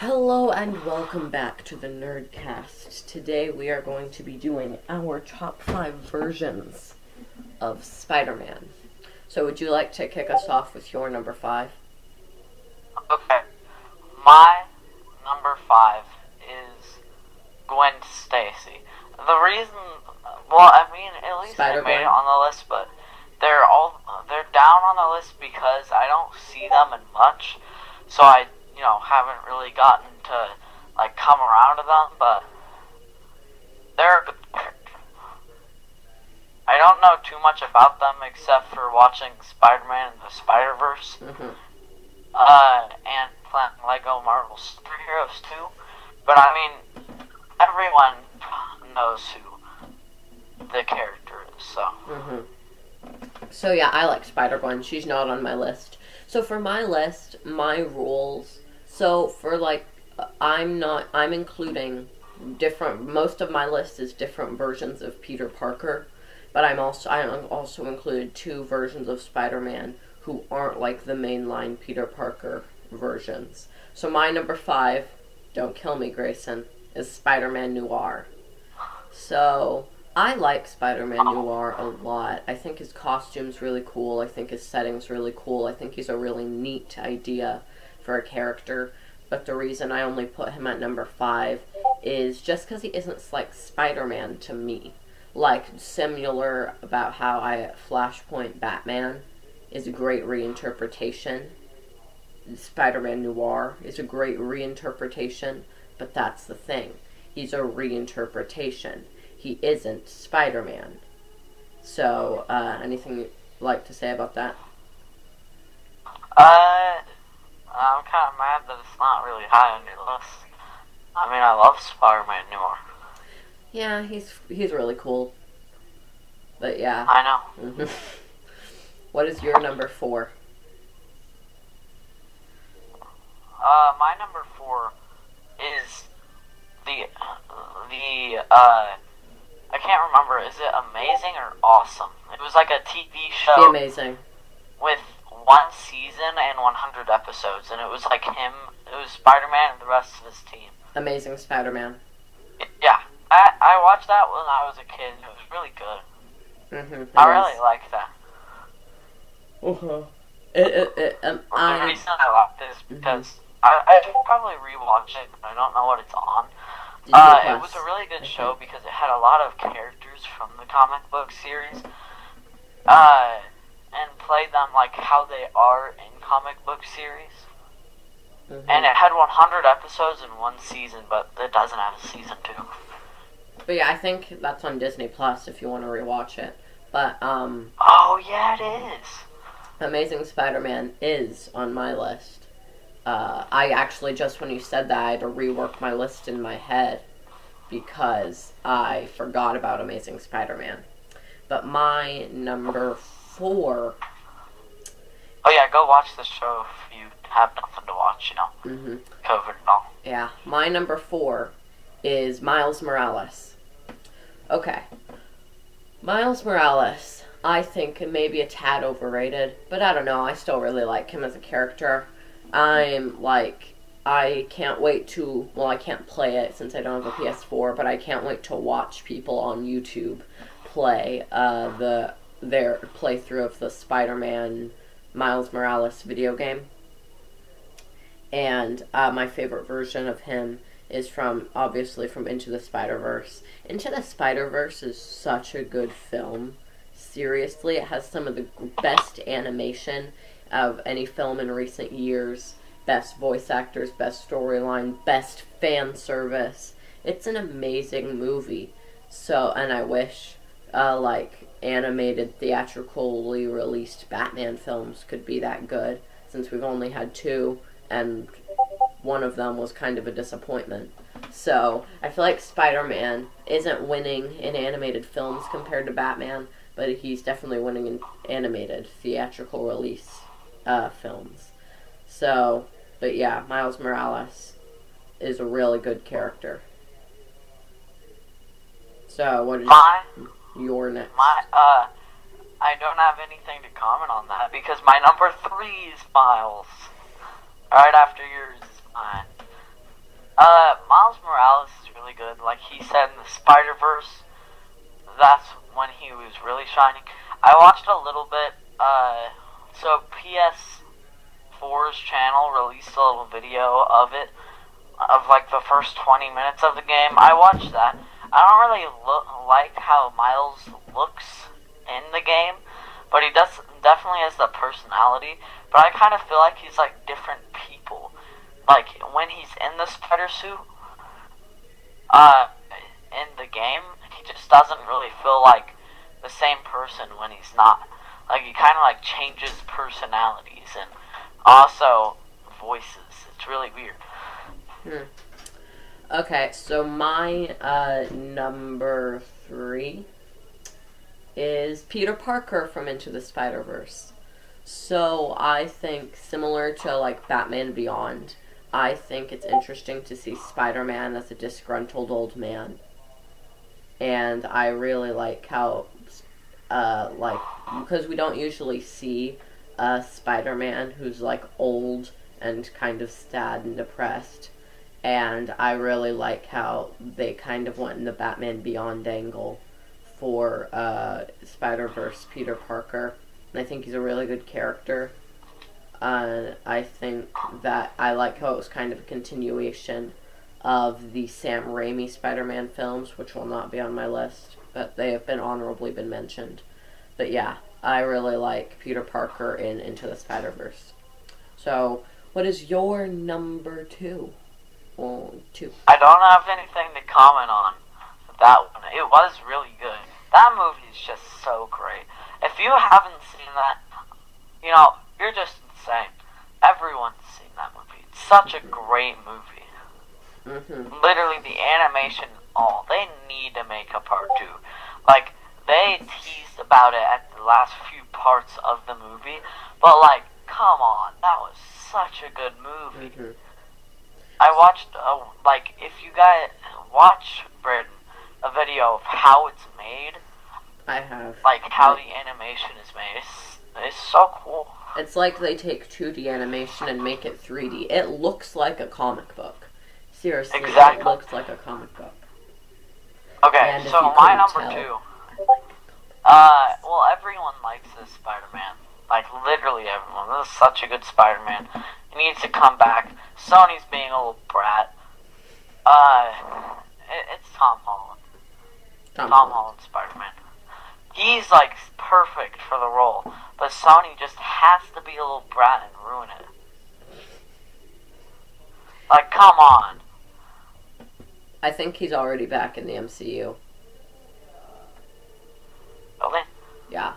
Hello and welcome back to the NerdCast. Today we are going to be doing our top 5 versions of Spider-Man. So would you like to kick us off with your number 5? Okay. My number 5 is Gwen Stacy. The reason, at least I made it on the list, but they're down on the list because I don't see them in much, so I haven't really gotten to come around to them, but they're a good character. I don't know too much about them except for watching Spider-Man and the Spider-Verse, and playing Lego Marvel superheroes too. But I mean, everyone knows who the character is, so. So yeah, I like Spider-Gwen. She's not on my list. So for my list, my rules. So for I'm including most of my list is different versions of Peter Parker, but I also included 2 versions of Spider-Man who aren't like the mainline Peter Parker versions. So my number 5, don't kill me, Grayson, is Spider-Man Noir. So I like Spider-Man Noir a lot. I think his costume's really cool. I think his setting's really cool. I think he's a really neat idea for a character. But the reason I only put him at number 5 is just because he isn't like Spider-Man to me. Like, similar about how Flashpoint Batman is a great reinterpretation. Spider-Man Noir is a great reinterpretation. But that's the thing. He's a reinterpretation. He isn't Spider-Man. So, anything you'd like to say about that? I'm kind of mad that it's not really high on your list. I mean, I love Spider-Man Noir. Yeah, he's really cool. But yeah. I know. What is your number 4? My number 4 is I can't remember, is it Amazing or Awesome? It was like a TV show. The Amazing. With 1 season and 100 episodes, and it was like him, it was Spider-Man and the rest of his team. Amazing Spider-Man. Yeah. I watched that when I was a kid, and it was really good. I really liked that. The reason I like this because I should probably rewatch it, but I don't know what it's on. It was a really good show because it had a lot of characters from the comic book series, and played them like how they are in comic book series. And it had 100 episodes in 1 season, but it doesn't have a season 2. But yeah, I think that's on Disney Plus if you want to rewatch it. But oh yeah, it is. Amazing Spider-Man is on my list. I actually, just when you said that, I had to rework my list in my head because I forgot about Amazing Spider-Man. But my number 4... Oh yeah, go watch the show if you have nothing to watch, COVID and all. Yeah, my number 4 is Miles Morales. Okay. Miles Morales, I think maybe a tad overrated, but I don't know, I still really like him as a character. I can't wait to, I can't play it since I don't have a PS4, but I can't wait to watch people on YouTube play their playthrough of the Spider-Man Miles Morales video game. And my favorite version of him is obviously from Into the Spider-Verse. Into the Spider-Verse is such a good film. Seriously, it has some of the best animation of any film in recent years. Best voice actors, best storyline, best fan service. It's an amazing movie. So, and I wish, animated, theatrically released Batman films could be that good, since we've only had 2, and one of them was kind of a disappointment. So, I feel like Spider-Man isn't winning in animated films compared to Batman, but he's definitely winning in animated, theatrical release films. So, but yeah, Miles Morales is a really good character. So, what is your next? I don't have anything to comment on that because my number 3 is Miles. Right after yours is mine. good. Like he said in the Spider-Verse, that's when he was really shining. I watched a little bit, so PS4's channel released a little video of it, of like the first 20 minutes of the game. I watched that. I don't really like how Miles looks in the game, but he definitely has the personality. But I kind of feel like he's like different people. Like when he's in the spider suit, in the game, he just doesn't really feel like the same person when he's not. Like he kind of like changes personalities and also voices. It's really weird. Okay, so my number 3 is Peter Parker from Into the Spider-Verse. So I think, similar to like Batman Beyond, I think it's interesting to see Spider-Man as a disgruntled old man. And I really like how, because we don't usually see a Spider-Man who's like old and kind of sad and depressed. And I really like how they kind of went in the Batman Beyond angle for Spider-Verse Peter Parker. And I think he's a really good character. I think that I like how it was kind of a continuation of the Sam Raimi Spider-Man films, which will not be on my list, but they have been honorably been mentioned. But yeah, I really like Peter Parker in Into the Spider-Verse. So, what is your number 2? I don't have anything to comment on that one. It was really good. That movie is just so great. If you haven't seen that, you're just insane. Everyone's seen that movie. It's such a great movie. Literally, the animation, they need to make a part 2. Like, they teased about it at the last few parts of the movie, but like, come on, that was such a good movie. I watched, if you guys watch, Braden, a video of how it's made. I have. Like, how the animation is made. It's so cool. It's like they take 2D animation and make it 3D. It looks like a comic book. Seriously, exactly. It looks like a comic book. Okay, and so my number 2. Well, everyone likes this Spider-Man. Like, literally everyone. This is such a good Spider-Man. He needs to come back. Sony's being a little brat. It's Tom Holland. Tom Holland Spider-Man. He's, like, perfect for the role. But Sony just has to be a little brat and ruin it. Like, come on. I think he's already back in the MCU. Really? Yeah.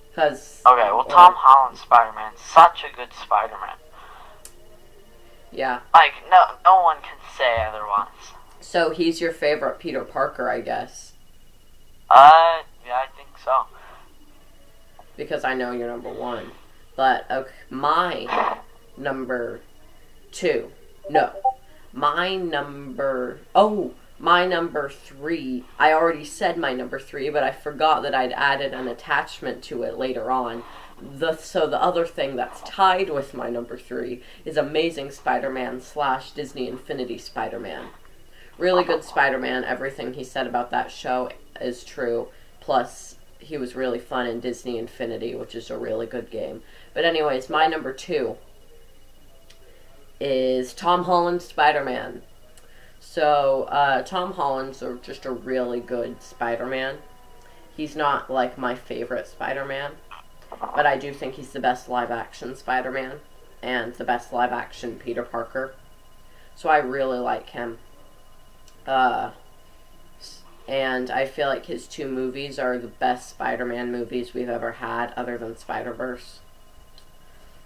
Because... Okay, well, Tom Holland Spider-Man, such a good Spider-Man. Yeah. Like, no one can say otherwise. So he's your favorite Peter Parker, I guess. Yeah, I think so. Because I know you're number 1. But, okay, my number 2. No. My number 3. I already said my number 3, but I forgot that I'd added an attachment to it later on. So the other thing that's tied with my number 3 is Amazing Spider-Man / Disney Infinity Spider-Man. Really good Spider-Man. Everything he said about that show is true. Plus, he was really fun in Disney Infinity, which is a really good game. But anyways, my number 2 is Tom Holland Spider-Man. So, Tom Holland's just a really good Spider-Man. He's not, like, my favorite Spider-Man, but I do think he's the best live-action Spider-Man, and the best live-action Peter Parker. So I really like him. And I feel like his 2 movies are the best Spider-Man movies we've ever had, other than Spider-Verse.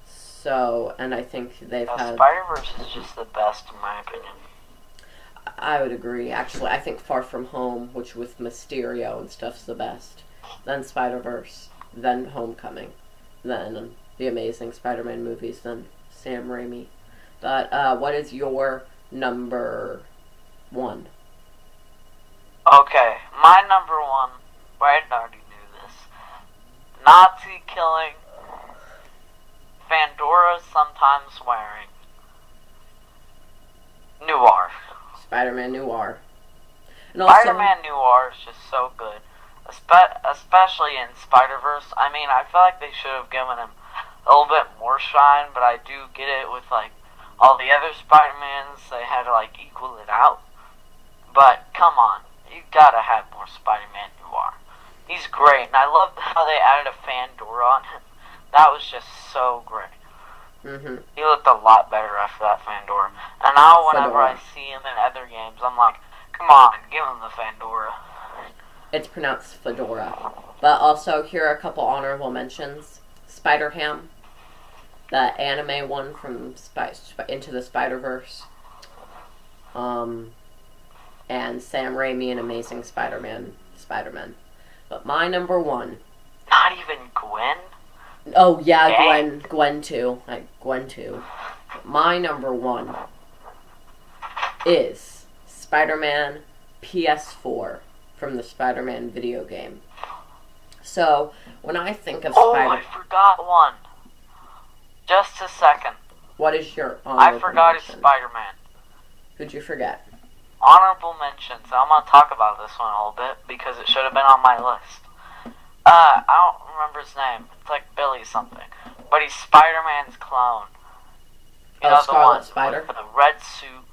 So, and I think they've had... Spider-Verse is just the best, in my opinion. I would agree. Actually, I think Far From Home, which with Mysterio and stuff's the best. Then Spider-Verse. Then Homecoming. Then the Amazing Spider-Man movies. Then Sam Raimi. But, what is your number 1? Okay, my number 1, Brandon already knew this. Nazi killing, Pandora sometimes wearing, Noir. Spider-Man Noir. And also, Spider-Man Noir is just so good. Especially in Spider-Verse. I mean, I feel like they should have given him a little bit more shine, but I do get it with, like, all the other Spider-Mans. They had to, like, equal it out. But, come on. You gotta have more Spider-Man Noir. He's great, and I love how they added a Fandora on him. That was just so great. Mm-hmm. He looked a lot better after that Fandora. And now whenever I see him in other games, I'm like, come on, give him the Fandora. It's pronounced Fedora. But also, here are a couple honorable mentions. Spider-Ham, the anime one from Into the Spider-Verse. And Sam Raimi in Amazing Spider-Man. But my number one... Not even Gwen? Oh, yeah, Gwen too. Gwen too. My number one is Spider-Man PS4 from the Spider-Man video game. So, when I think of I forgot one. Just a second. What is your I forgot it's Spider-Man. Who'd you forget? Honorable mentions. I'm going to talk about this one a little bit because it should have been on my list. I don't remember his name. It's like Billy something. But he's Spider-Man's clone. You know, Scarlet Spider? With the red suit.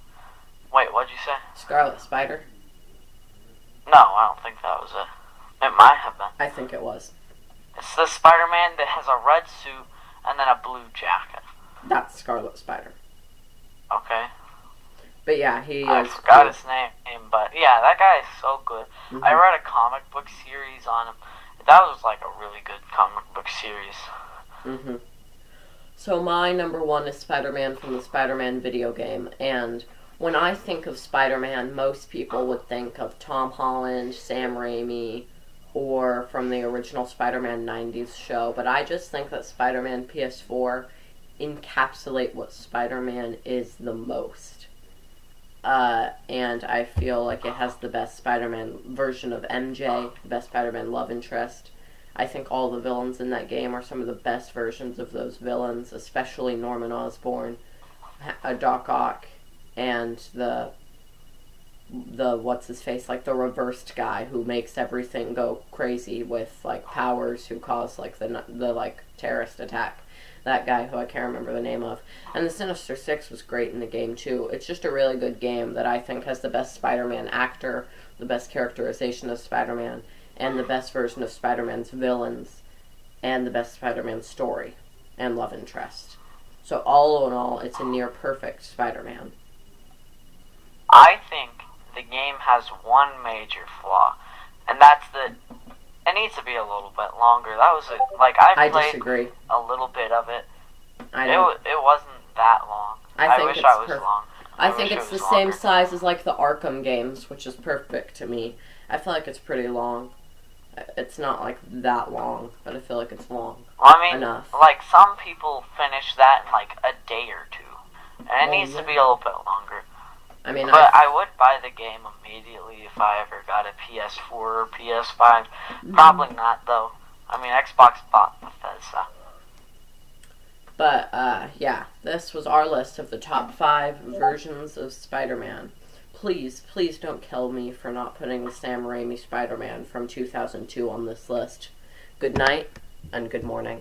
Wait, what'd you say? Scarlet Spider? No, I don't think that was it. It might have been. I think it was. It's the Spider-Man that has a red suit and then a blue jacket. That's Scarlet Spider. Okay. But yeah, I forgot his name, but yeah, that guy is so good. Mm-hmm. I read a comic book series on him. That was like a really good comic book series. Mm-hmm. So my number one is Spider-Man from the Spider-Man video game, and when I think of Spider-Man, most people would think of Tom Holland, Sam Raimi, or from the original Spider-Man 90s show, but I just think that Spider-Man PS4 encapsulate what Spider-Man is the most. And I feel like it has the best Spider-Man version of MJ, the best Spider-Man love interest. I think all the villains in that game are some of the best versions of those villains, especially Norman Osborn, Doc Ock, and the what's-his-face, like the reversed guy who makes everything go crazy with, like, powers who cause, like, the like, terrorist attack. That guy who I can't remember the name of. And the Sinister Six was great in the game, too. It's just a really good game that I think has the best Spider-Man actor, the best characterization of Spider-Man, and the best version of Spider-Man's villains, and the best Spider-Man story and love interest. So all in all, it's a near-perfect Spider-Man. I think the game has one major flaw, and that's that it needs to be a little bit longer. That was I played disagree. A little bit of it. It wasn't that long. I think wish it's I was long. I think it's the same size as like the Arkham games, which is perfect to me. I feel like it's pretty long. It's not like that long, but I feel like it's long. Well, I mean, enough. Like some people finish that in like a day or two, and it needs to be a little bit longer. I mean, but I would buy the game immediately if I ever got a PS4 or PS5. Probably not, though. I mean, Xbox bought Bethesda. But, yeah, this was our list of the top 5 versions of Spider-Man. Please don't kill me for not putting the Sam Raimi Spider-Man from 2002 on this list. Good night, and good morning.